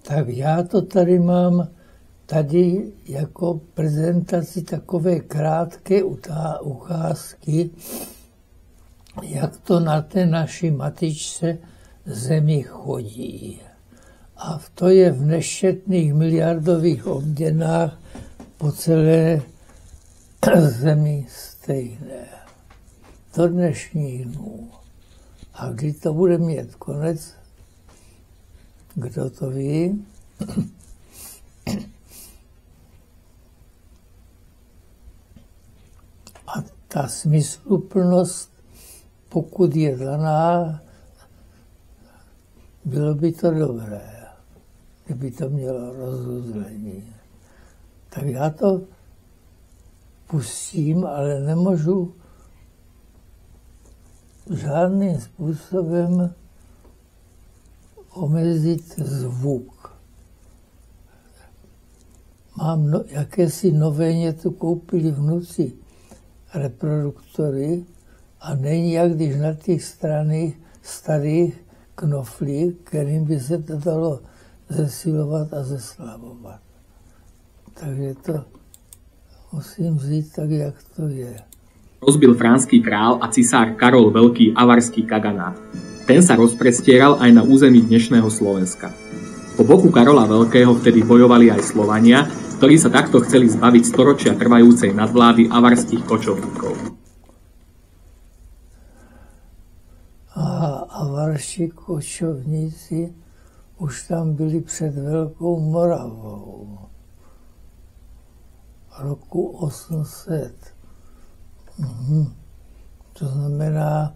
Tak já to tady mám jako prezentaci takové krátké ukázky, jak to na té naší matičce Zemi chodí. A to je v nesčetných miliardových obměnách po celé Zemi stejné. Do dnešních dnů. A kdy to bude mít konec? Kdo to ví? A ta smysluplnost, pokud je daná, bylo by to dobré, kdyby to mělo rozuzlení. Tak já to pustím, ale nemůžu žádným způsobem omezit zvuk. Mám jakési nové něco koupili vnuci reproduktory a není jak když na těch stranách starých knoflí, kterým by se to dalo zesilovat a zeslabovat. Takže to musím vzít tak, jak to je. Rozbil franský král a cisár Karol Veľký avarský kaganát. Ten sa rozprestieral aj na území dnešného Slovenska. Po boku Karola Veľkého vtedy bojovali aj Slovania, ktorí sa takto chceli zbaviť storočia trvajúcej nadvlády avarských kočovníkov. A avarští kočovníci už tam byli před Velkou Moravou. Roku 800. To znamená,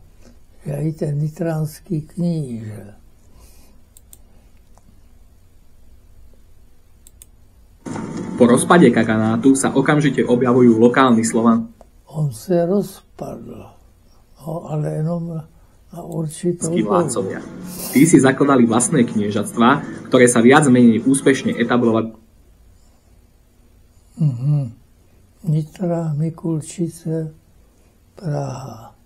že i ten nitranský kníže. Po rozpade kaganátu sa okamžite objavujú lokálni Slovan. On se rozpadl, no, ale jenom na určitou vládcovia. Tí si zakladali vlastné kniežatstvá, ktoré sa viac menej úspešne etablovali. Nitra, Mikulčice, Praha.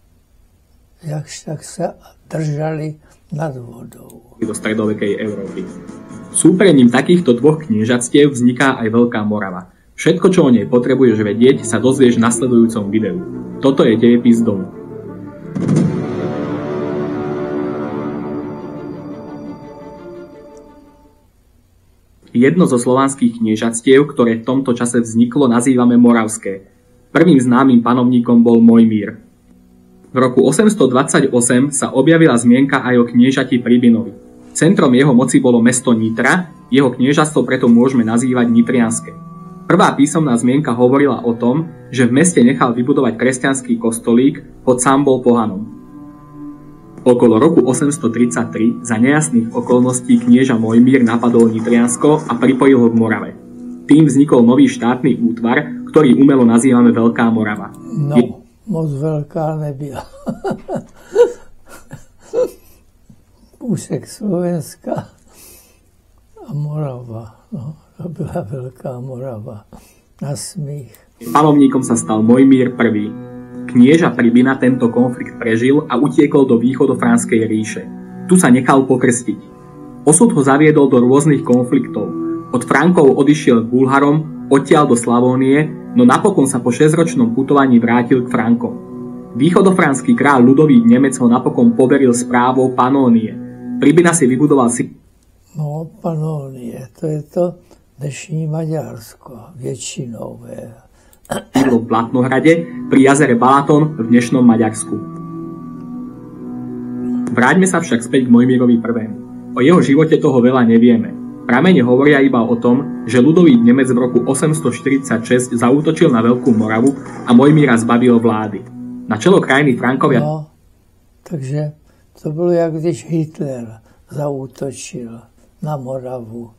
Jakž tak sa držali nad vodou. Do stredovekej Európy. Súprením takýchto dvoch kniežatstiev vzniká aj Veľká Morava. Všetko, čo o nej potrebuješ vedieť, sa dozvieš v nasledujúcom videu. Toto je dejepis domu. Jedno zo slovanských kniežatstiev, ktoré v tomto čase vzniklo, nazývame Moravské. Prvým známym panovníkom bol Mojmír. V roku 828 sa objavila zmienka aj o kniežati Pribinovi. Centrom jeho moci bolo mesto Nitra, jeho kniežatstvo preto môžeme nazývať Nitrianske. Prvá písomná zmienka hovorila o tom, že v meste nechal vybudovať kresťanský kostolík, hoď sám bol pohanom. Okolo roku 833 za nejasných okolností knieža Mojmír napadol Nitriansko a pripojil ho k Morave. Tým vznikol nový štátny útvar, ktorý umelo nazývame Veľká Morava. No, moc veľká nebyla. Úsek Slovenska a Morava. No, to byla Veľká Morava. Na smích. Panovníkom sa stal Mojmír I. Knieža Pribina tento konflikt prežil a utiekol do východofranskej ríše. Tu sa nechal pokrstiť. Osud ho zaviedol do rôznych konfliktov. Od Frankov odišiel k Bulharom, odtiaľ do Slavónie, no napokon sa po 6-ročnom putovaní vrátil k Frankom. Východofranský kráľ Ľudovít Nemec ho napokon poveril správou Panónie. Pribina si vybudoval No, Panónie, to je to dnešní Maďarsko, většinové. V Blatnohrade pri jazere Balaton v dnešnom Maďarsku. Vráťme sa však späť k Mojmírovi I. O jeho živote toho veľa nevieme. Pramene hovoria iba o tom, že Ľudovít Nemec v roku 846 zaútočil na Veľkú Moravu a Mojmíra zbavil vlády. Na čelo krajiny Frankovia... No, takže to bylo, jak když Hitler zaútočil na Moravu.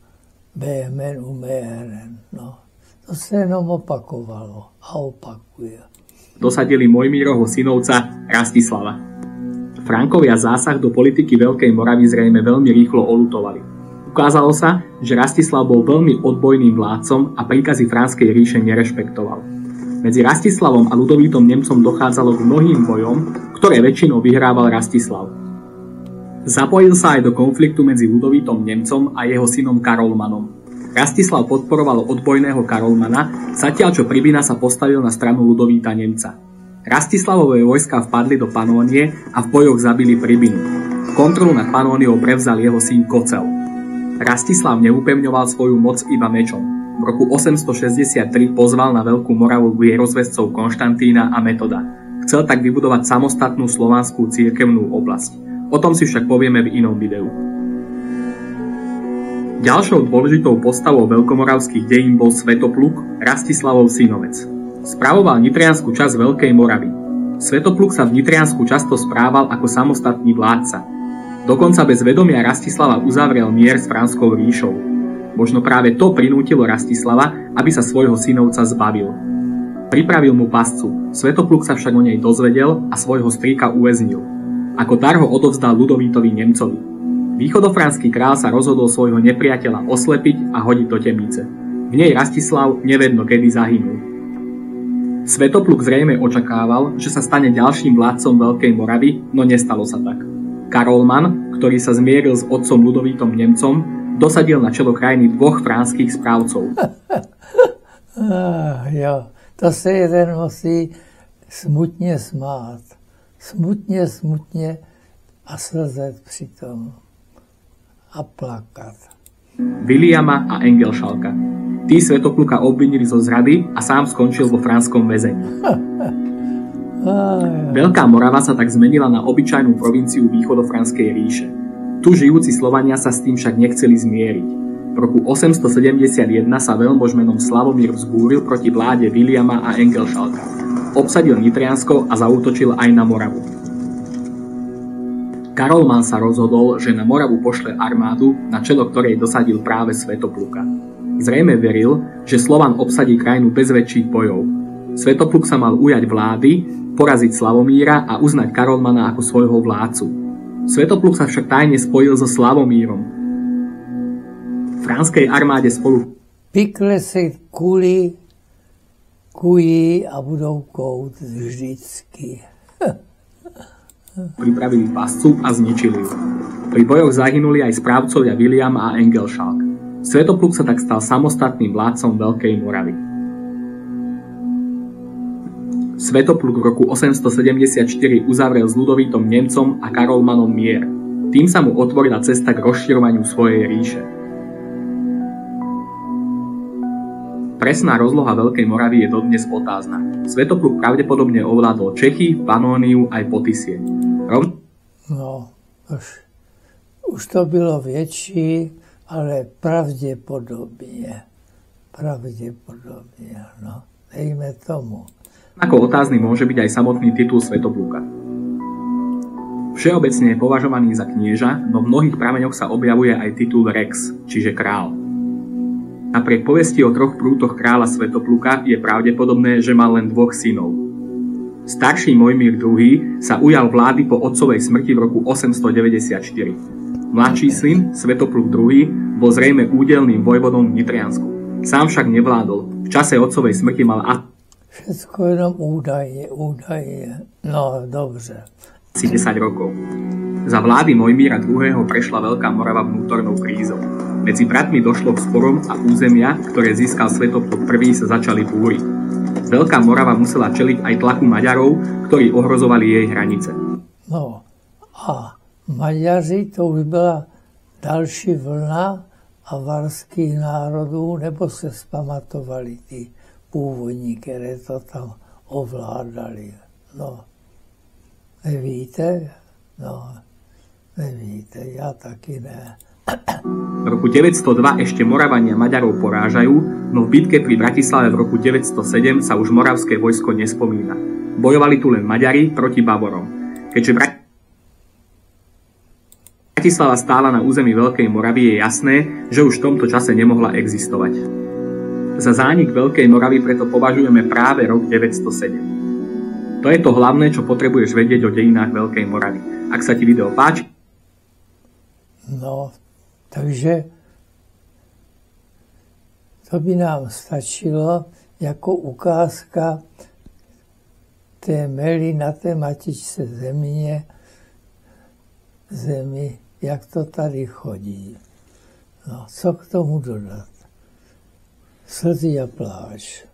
Behmen umehren, no. To sa jenom opakovalo a opakuje. Dosadili Mojmírovho synovca Rastislava. Frankovia zásah do politiky Veľkej Moravy zrejme veľmi rýchlo oľutovali. Ukázalo sa, že Rastislav bol veľmi odbojným vládcom a príkazy Franskej ríše nerešpektoval. Medzi Rastislavom a Ľudovítom Nemcom dochádzalo k mnohým bojom, ktoré väčšinou vyhrával Rastislav. V Zapojil sa aj do konfliktu medzi Ludovítom Nemcom a jeho synom Karolmanom. Rastislav podporoval odbojného Karolmana, zatiaľ čo Pribina sa postavil na stranu Ludovíta Nemca. Rastislavové vojska vpadli do Panónie a v bojoch zabili Pribinu. Kontrolu nad Panóniou prevzal jeho syn Kocel. Rastislav neupevňoval svoju moc iba mečom. V roku 863 pozval na Veľkú Moravu vierozvescov Konštantína a Metoda. Chcel tak vybudovať samostatnú slovanskú cirkevnú oblasť. O tom si však povieme v inom videu. Ďalšou dôležitou postavou veľkomoravských dejín bol Svetopluk, Rastislavov synovec. Spravoval nitriansku časť Veľkej Moravy. Svetopluk sa v Nitriansku často správal ako samostatný vládca. Dokonca bez vedomia Rastislava uzavrel mier s Franskou ríšou. Možno práve to prinútilo Rastislava, aby sa svojho synovca zbavil. Pripravil mu pascu, Svetopluk sa však o nej dozvedel a svojho strýka uväznil. Ako dar ho odovzdal Ludovítovi Nemcovi. Východofranský král sa rozhodol svojho nepriateľa oslepiť a hodiť do temnice. V nej Rastislav nevedno kedy zahynul. Svetopluk zrejme očakával, že sa stane ďalším vládcom Veľkej Moravy, no nestalo sa tak. Karolman, ktorý sa zmieril s otcom Ludovítom Nemcom, dosadil na čelo krajiny dvoch franských správcov. Jo, to se jeden musí smutně smát. Smutně a slzet přitom. A plakat. Viliama a Engelšalka. Tí Svetopluka obvinili zo zrady a sám skončil vo franskom väzení. Veľká Morava sa tak zmenila na obyčajnú provinciu východofranskej ríše. Tu žijúci Slovania sa s tým však nechceli zmieriť. V roku 871 sa veľmož menom Slavomír vzbúril proti vláde Viliama a Engelšalka. Obsadil Nitriansko a zaútočil aj na Moravu. Karolman sa rozhodol, že na Moravu pošle armádu, na čelo ktorej dosadil práve Svetopluka. Zrejme veril, že Slovan obsadí krajinu bez väčších bojov. Svetopluk sa mal ujať vlády, poraziť Slavomíra a uznať Karolmana ako svojho vládcu. Svetopluk sa však tajne spojil so Slavomírom. V franskej armáde spolu Pikle se kují a budou kout vždycky. pripravili pascu a zničili ju. Pri bojoch zahynuli aj správcovia William a Engelšalk. Svetopluk sa tak stal samostatným vládcom Veľkej Moravy. Svetopluk v roku 874 uzavrel s Ludovítom Nemcom a Karolmanom mier. Tým sa mu otvorila cesta k rozširovaniu svojej ríše. Presná rozloha Veľkej Moravy je dodnes otázna. Svetopluk pravdepodobne ovládol Čechy, Panóniu aj Potysie. No, už to bylo větší, ale pravděpodobně, no, dejme tomu. Ako otázny môže byť aj samotný titul Svetopluka. Všeobecne je považovaný za knieža, no v mnohých prameňoch sa objavuje aj titul Rex, čiže král. Napriek povesti o troch prútoch kráľa Svetopluka je pravdepodobné, že mal len dvoch synov. Starší Mojmír II sa ujal vlády po otcovej smrti v roku 894. Mladší syn, Svetopluk II, bol zrejme údelným vojvodom v Nitriansku. Sám však nevládol. V čase otcovej smrti mal Všetko jenom údaje. No, dobře. asi 10 rokov. Za vlády Mojmíra II. Prešla Veľká Morava vnútornou krízou. Medzi bratmi došlo k sporom a územia, ktoré získal Svetopluk I, sa začali búriť. Veľká Morava musela čeliť aj tlaku Maďarov, ktorí ohrozovali jej hranice. No a Maďaři to už byla další vlna avarských národů, nebo se zpamatovali ty původní, které to tam ovládali. No, nevíte? No, nevíte, ja taky ne. V roku 902 ešte Moravania Maďarov porážajú, no v bitke pri Bratislave v roku 907 sa už moravské vojsko nespomína. Bojovali tu len Maďari proti Bavorom. Keďže Bratislava stála na území Veľkej Moravy, je jasné, že už v tomto čase nemohla existovať. Za zánik Veľkej Moravy preto považujeme práve rok 907. To je to hlavné, čo potrebuješ vedieť o dejinách Veľkej Moravy. Ak sa ti video páči... No, takže to by nám stačilo jako ukázka té Mely na té matičce země zemi, jak to tady chodí. No, co k tomu dodat? Slzy a pláč.